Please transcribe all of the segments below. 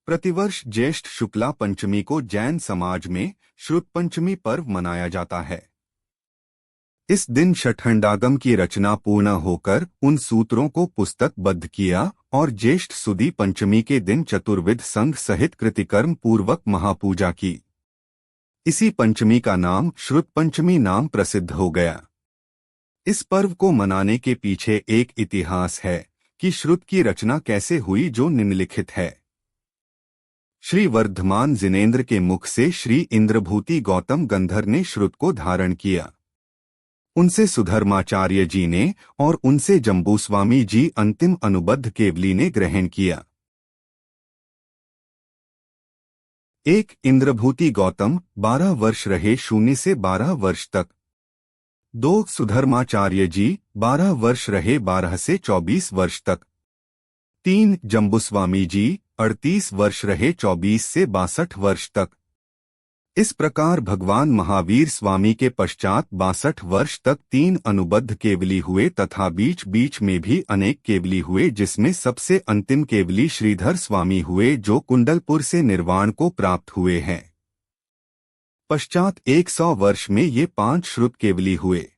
प्रतिवर्ष ज्येष्ठ शुक्ला पंचमी को जैन समाज में श्रुत पंचमी पर्व मनाया जाता है। इस दिन षठंडागम की रचना पूर्ण होकर उन सूत्रों को पुस्तकबद्ध किया और ज्येष्ठ सुदी पंचमी के दिन चतुर्विध संघ सहित कृतिकर्म पूर्वक महापूजा की। इसी पंचमी का नाम श्रुत पंचमी नाम प्रसिद्ध हो गया। इस पर्व को मनाने के पीछे एक इतिहास है कि श्रुत की रचना कैसे हुई, जो निम्नलिखित है। श्री वर्धमान जिनेन्द्र के मुख से श्री इंद्रभूति गौतम गंधर ने श्रुत को धारण किया। उनसे सुधर्माचार्य जी ने और उनसे जम्बूस्वामी जी अंतिम अनुबद्ध केवली ने ग्रहण किया। एक इंद्रभूति गौतम 12 वर्ष रहे, 0 से 12 वर्ष तक। 2 सुधर्माचार्य जी 12 वर्ष रहे, 12 से 24 वर्ष तक। 3 जम्बूस्वामी जी 38 वर्ष रहे, 24 से 62 वर्ष तक। इस प्रकार भगवान महावीर स्वामी के पश्चात 62 वर्ष तक 3 अनुबद्ध केवली हुए तथा बीच बीच में भी अनेक केवली हुए, जिसमें सबसे अंतिम केवली श्रीधर स्वामी हुए, जो कुंडलपुर से निर्वाण को प्राप्त हुए हैं। पश्चात 100 वर्ष में ये 5 श्रुत केवली हुए।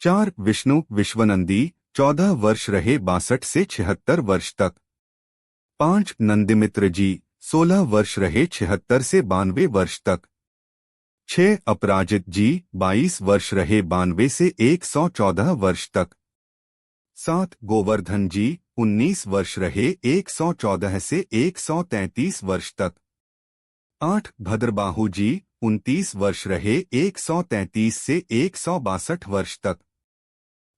4 विष्णु विश्वनंदी 14 वर्ष रहे, 62 से 76 वर्ष तक। 5 नंदिमित्र जी 16 वर्ष रहे, 76 से 92 वर्ष तक। 6 अपराजित जी 22 वर्ष रहे, 92 से 114 वर्ष तक। 7 गोवर्धन जी 19 वर्ष रहे, 114 से 133 वर्ष तक। 8 भद्रबाहु जी 29 वर्ष रहे, 133 से 162 वर्ष तक।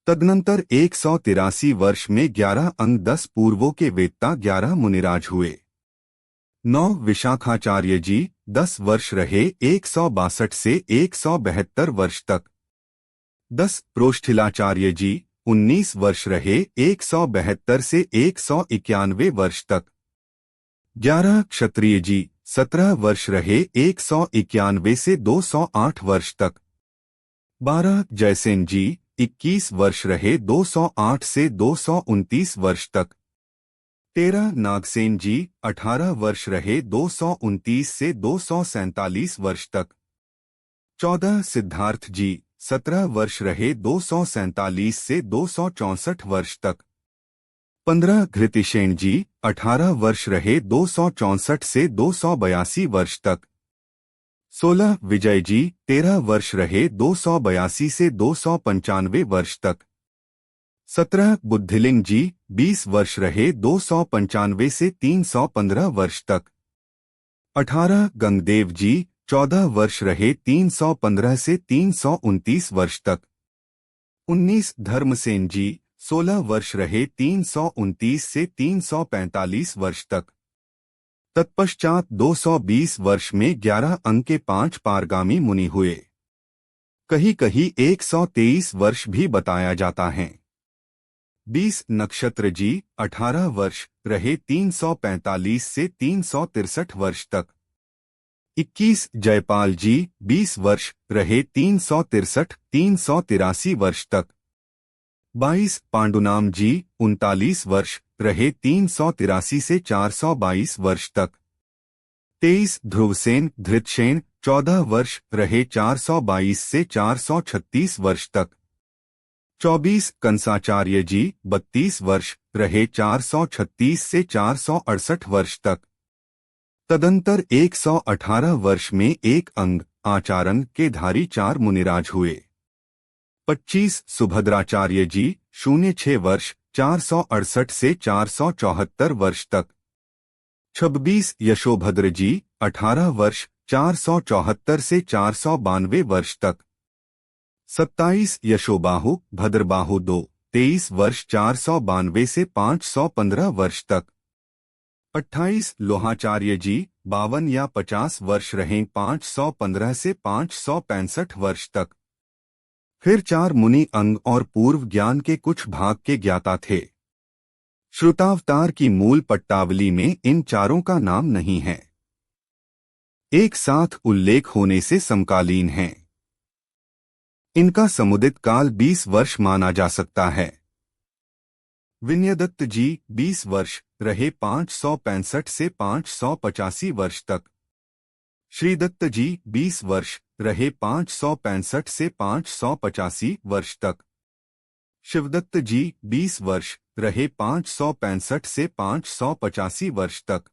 तदनंतर 183 वर्ष में 11 अंग 10 पूर्वों के वेत्ता 11 मुनिराज हुए। 9 विशाखाचार्य जी 10 वर्ष रहे, 162 से 172 वर्ष तक। 10 प्रोष्ठिलाचार्य जी 19 वर्ष रहे, 172 से 191 वर्ष तक। 11 क्षत्रिय जी 17 वर्ष रहे, 191 से 208 वर्ष तक। 12 जयसेन जी 21 वर्ष रहे, 208 से 229 वर्ष तक। 13 नागसेन जी 18 वर्ष रहे, 229 से 247 वर्ष तक। 14 सिद्धार्थ जी 17 वर्ष रहे, 247 से 264 वर्ष तक। 15 घृतिसेन जी 18 वर्ष रहे, 264 से 282 वर्ष तक। 16 विजय जी 13 वर्ष रहे, 282 से 295 वर्ष तक। 17 बुद्धिलिंग जी 20 वर्ष रहे, 295 से 315 वर्ष तक। 18 गंगदेव जी 14 वर्ष रहे, 315 से 329 वर्ष तक। 19 धर्मसेन जी 16 वर्ष रहे, 329 से 345 वर्ष तक। तत्पश्चात 220 वर्ष में 11 अंक के 5 पारगामी मुनि हुए। कहीं कहीं 123 वर्ष भी बताया जाता है। 20 नक्षत्र जी 18 वर्ष रहे, 345 से 363 वर्ष तक। 21 जयपाल जी 20 वर्ष रहे, 363 वर्ष तक। 22 पांडुनाम जी 39 वर्ष रहे, 383 से 422 वर्ष तक। 23 ध्रुवसेन धृतसेन 14 वर्ष रहे, 422 से 436 वर्ष तक। 24 कंसाचार्य जी 32 वर्ष रहे, 436 से 468 वर्ष तक। तदंतर 118 वर्ष में एक अंग आचारण के धारी 4 मुनिराज हुए। 25 सुभद्राचार्य जी 06 वर्ष 468 से 474 वर्ष तक। 26 यशोभद्र जी 18 वर्ष 474 से 492 वर्ष तक। 27 यशोबाहु भद्रबाहु 2 23 वर्ष 492 से 515 वर्ष तक। 28 लोहाचार्य जी 52 या 50 वर्ष रहे, 515 से 565 वर्ष तक। फिर 4 मुनि अंग और पूर्व ज्ञान के कुछ भाग के ज्ञाता थे। श्रुतावतार की मूल पट्टावली में इन चारों का नाम नहीं है, एक साथ उल्लेख होने से समकालीन हैं। इनका समुदित काल 20 वर्ष माना जा सकता है। विनयदत्त जी 20 वर्ष रहे 565 से 585 वर्ष तक। श्रीदत्त जी 20 वर्ष, रहे 565 से 585 वर्ष तक। शिवदत्त जी 20 वर्ष, रहे 565 से 585 वर्ष तक।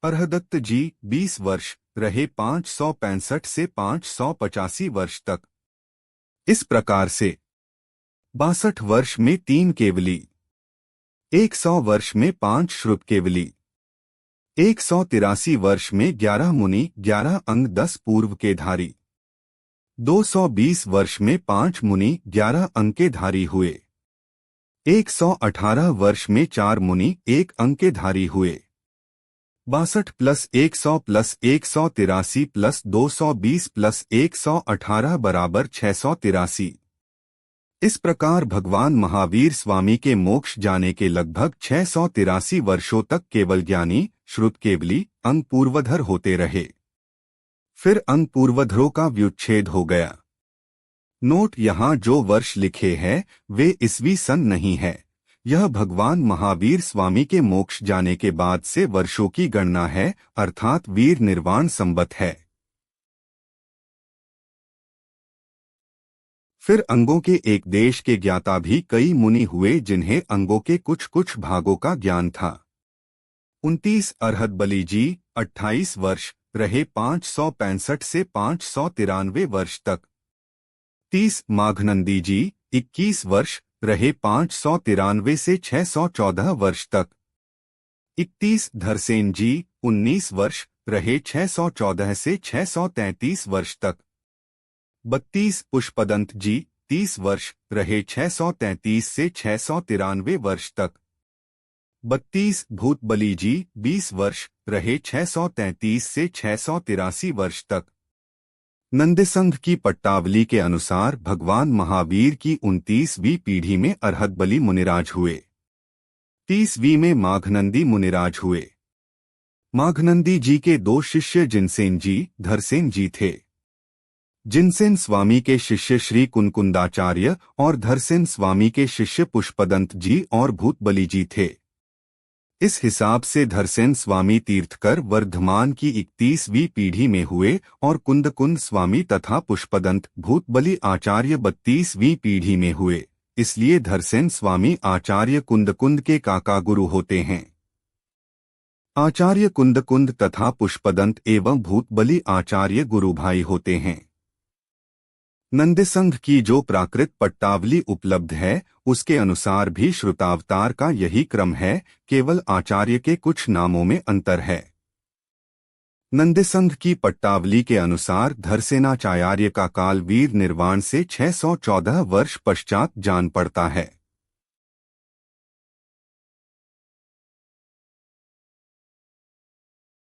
अरहदत्त जी 20 वर्ष, रहे 565 से 585 वर्ष तक। इस प्रकार से 62 वर्ष में 3 केवली, 100 वर्ष में 5 श्रुत केवली, 183 वर्ष में 11 मुनि, 11 अंग 10 पूर्व के धारी, 220 वर्ष में 5 मुनि, 11 अंग के धारी हुए, 118 वर्ष में 4 मुनि, 1 अंग के धारी हुए। 62 प्लस 100 प्लस 183 प्लस 220 प्लस 118 बराबर 683। इस प्रकार भगवान महावीर स्वामी के मोक्ष जाने के लगभग 683 वर्षों तक केवल ज्ञानी, श्रुत केवली, अंग पूर्वधर होते रहे। फिर अंग पूर्वधरों का व्युच्छेद हो गया। नोट, यहाँ जो वर्ष लिखे हैं वे ईस्वी सन नहीं है। यह भगवान महावीर स्वामी के मोक्ष जाने के बाद से वर्षों की गणना है, अर्थात वीर निर्वाण संवत है। फिर अंगों के एक देश के ज्ञाता भी कई मुनि हुए जिन्हें अंगों के कुछ कुछ भागों का ज्ञान था। 29 अरहत बलि जी 28 वर्ष, रहे 565 से 593 वर्ष तक। 30 माघनंदी जी 21 वर्ष, रहे 593 से 614 वर्ष तक। 31 धरसेन जी 19 वर्ष, रहे 614 से 633 वर्ष तक। 32 पुष्पदंत जी 30 वर्ष, रहे 633 से 693 वर्ष तक। 32 भूत बलि जी 20 वर्ष, रहे 633 से 683 वर्ष तक। नंदेसंघ की पट्टावली के अनुसार भगवान महावीर की 29वीं पीढ़ी में अरहत बलि मुनिराज हुए। 30वीं में माघनंदी मुनिराज हुए। माघनंदी जी के 2 शिष्य जिनसेन जी, धरसेन जी थे। जिनसेन स्वामी के शिष्य श्री कुनकुंदाचार्य और धरसेन स्वामी के शिष्य पुष्पदंत जी और भूतबली जी थे। इस हिसाब से धरसेन स्वामी तीर्थकर वर्धमान की 31वीं पीढ़ी में हुए और कुंदकुंद स्वामी तथा पुष्पदंत भूतबली आचार्य 32वीं पीढ़ी में हुए। इसलिए धरसेन स्वामी आचार्य कुंदकुंद के काका गुरु होते हैं। आचार्य कुंदकुंद तथा पुष्पदंत एवं भूतबली आचार्य गुरु भाई होते हैं। नंदेसंघ की जो प्राकृत पट्टावली उपलब्ध है उसके अनुसार भी श्रुतावतार का यही क्रम है, केवल आचार्य के कुछ नामों में अंतर है। नंदेसंघ की पट्टावली के अनुसार धरसेनाचार्य का काल वीर निर्वाण से 614 वर्ष पश्चात जान पड़ता है।